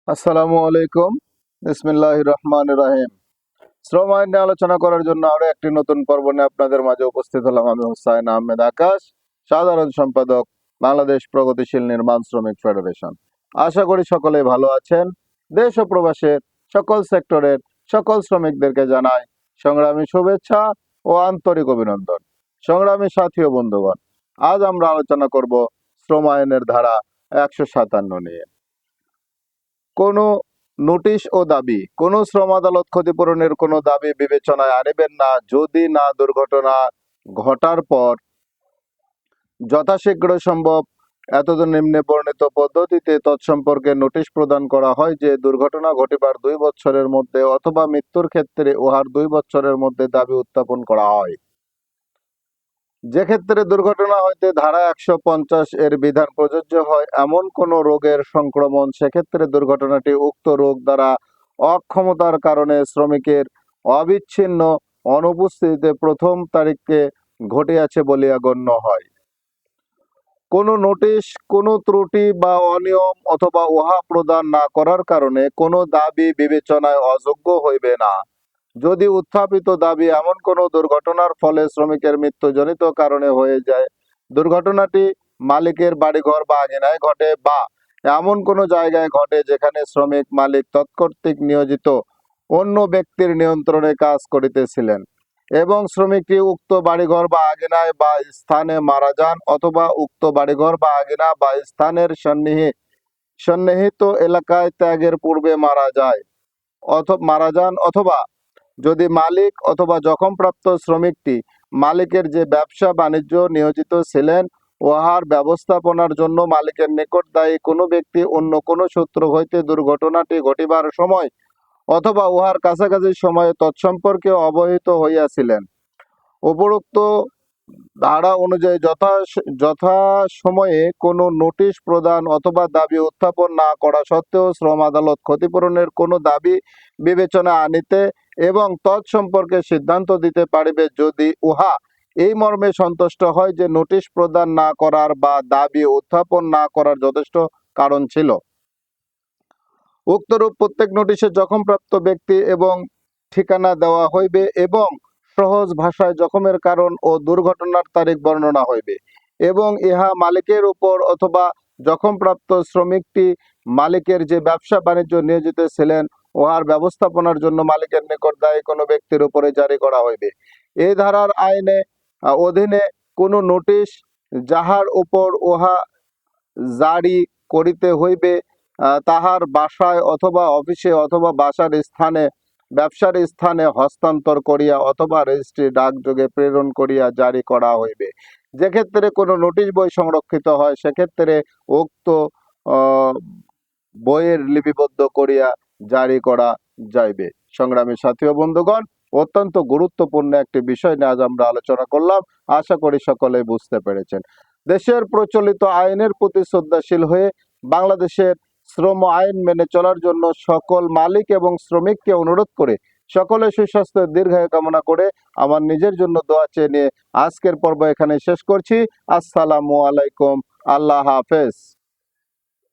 আসসালামু আলাইকুম। বিসমিল্লাহির রহমানির রহিম। শ্রম আইন নিয়ে আলোচনা করার জন্য আরো একটি নতুন পর্ব নিয়ে আপনাদের মাঝে উপস্থিত হলাম। আমি হুসাইন আহমেদ আকাশ, সাধারণ সম্পাদক, বাংলাদেশ প্রগতিশীল নির্মাণ শ্রমিক ফেডারেশন। আশা করি সকলেই ভালো আছেন। দেশ ও প্রবাসের সকল সেক্টরের সকল শ্রমিকদেরকে জানাই সংগ্রামী শুভেচ্ছা ও আন্তরিক অভিনন্দন। সংগ্রামী সাথী ও বন্ধুগণ, আজ আমরা আলোচনা করব শ্রম আইনের ধারা 157 নিয়ে। কোনো নোটিশ ও দাবি কোনো শ্রম আদালত ক্ষতিপূরণের কোনো দাবি বিবেচনায় আনিবেন না যদি না দুর্ঘটনা ঘটার পর যথাশীঘ্র সম্ভব এতদ নিম্নে বর্ণিত পদ্ধতিতে তৎসম্পর্কে নোটিশ প্রদান করা হয় যে দুর্ঘটনা ঘটিবার 2 বছরের মধ্যে অথবা মৃত্যুর ক্ষেত্রে উহার 2 বছরের মধ্যে দাবি উত্থাপন করা হয়। যে ক্ষেত্রে দুর্ঘটনা হইতে ধারা 150 এর বিধান প্রযোজ্য হয় এমন কোন রোগের সংক্রমণ, সেক্ষেত্রে দুর্ঘটনাটি উক্ত রোগ দ্বারা অক্ষমতার কারণে শ্রমিকের অবিচ্ছিন্ন অনুপস্থিতিতে প্রথম তারিখে ঘটিয়াছে বলিয়া গণ্য হয়। কোন নোটিশ কোন ত্রুটি বা অনিয়ম অথবা উহা প্রদান না করার কারণে কোনো দাবি বিবেচনায় অযোগ্য হইবে না যদি উত্থাপিত দাবি এমন কোনো দুর্ঘটনার ফলে শ্রমিকের মৃত্যুজনিত কারণে হয়ে যায়, দুর্ঘটনাটি মালিকের বাড়িঘর বা আঙিনায় ঘটে বা এমন কোনো জায়গায় ঘটে যেখানে শ্রমিক মালিক তৎকর্তৃক নিয়োজিত অন্য ব্যক্তির নিয়ন্ত্রণে কাজ করিতেছিলেন এবং শ্রমিকটি উক্ত বাড়িঘর বা আঙিনায় বা স্থানে মারা যান অথবা উক্ত বাড়িঘর বা আঙিনা বা স্থানের সন্নিহিত এলাকায় ত্যাগের পূর্বে মারা যান অথবা যদি মালিক অথবা জখমপ্রাপ্ত শ্রমিকটি মালিকের যে ব্যবসা বাণিজ্য নিয়োজিত ছিলেন উহার ব্যবস্থাপনার জন্য মালিকের নিকট দায়ী কোনো ব্যক্তি অন্য কোনো সূত্র হইতে দুর্ঘটনাটি ঘটিবার সময় অথবা উহার কাছাকাছি সময়ে তৎসম্পর্কে অবহিত হইয়াছিলেন। উপরোক্ত ধারা অনুযায়ী যথাসময়ে কোনো নোটিশ প্রদান অথবা দাবি উত্থাপন না করা সত্ত্বেও শ্রম আদালত ক্ষতিপূরণের কোনো দাবি বিবেচনা আনিতে এবং তৎসম্পর্কে সিদ্ধান্ত দিতে পারিবে যদি উহা এই মর্মে সন্তুষ্ট হয় যে নোটিশ প্রদান না করার বা দাবি উত্থাপন না করার যথেষ্ট কারণ ছিল। উক্তরূপ প্রত্যেক নোটিশে জখমপ্রাপ্ত ব্যক্তি এবং ঠিকানা দেওয়া হইবে এবং সহজ ভাষায় জখমের কারণ ও দুর্ঘটনার তারিখ বর্ণনা হইবে এবং ইহা মালিকের উপর অথবা জখমপ্রাপ্ত শ্রমিকটি মালিকের যে ব্যবসা বাণিজ্য নিয়োজিত ছিলেন উহার ব্যবস্থাপনার জন্য মালিকের নিকট দায়ী কোনো ব্যক্তির উপরে জারি করা হইবে। এই ধারার অধীনে কোনো নোটিশ যাহার উপর উহা জারি করিতে হইবে তাহার বাসায় অথবা অফিসে অথবা ব্যবসার স্থানে হস্তান্তর করিয়া অথবা রেজিস্ট্রি ডাকযোগে প্রেরণ করিয়া জারি করা হইবে। যে ক্ষেত্রে কোনো নোটিশ বই সংরক্ষিত হয় সেক্ষেত্রে উক্ত বইয়ের লিপিবদ্ধ করিয়া জারি করা যাইবে। সংগ্রামী সাথী ও বন্ধুগণ, অত্যন্ত গুরুত্বপূর্ণ একটি বিষয় নিয়ে আজ আমরা আলোচনা করলাম। আশা করি সকলে বুঝতে পেরেছেন। দেশের প্রচলিত আইনের প্রতি শ্রদ্ধাশীল হয়ে বাংলাদেশের শ্রম আইন মেনে চলার জন্য সকল মালিক এবং শ্রমিককে অনুরোধ করে সকলে সুস্বাস্থ্যের দীর্ঘায়ু কামনা করে আমার নিজের জন্য দোয়া চেয়ে নিয়ে আজকের পর্ব এখানে শেষ করছি। আসসালামু আলাইকুম। আল্লাহ হাফেজ।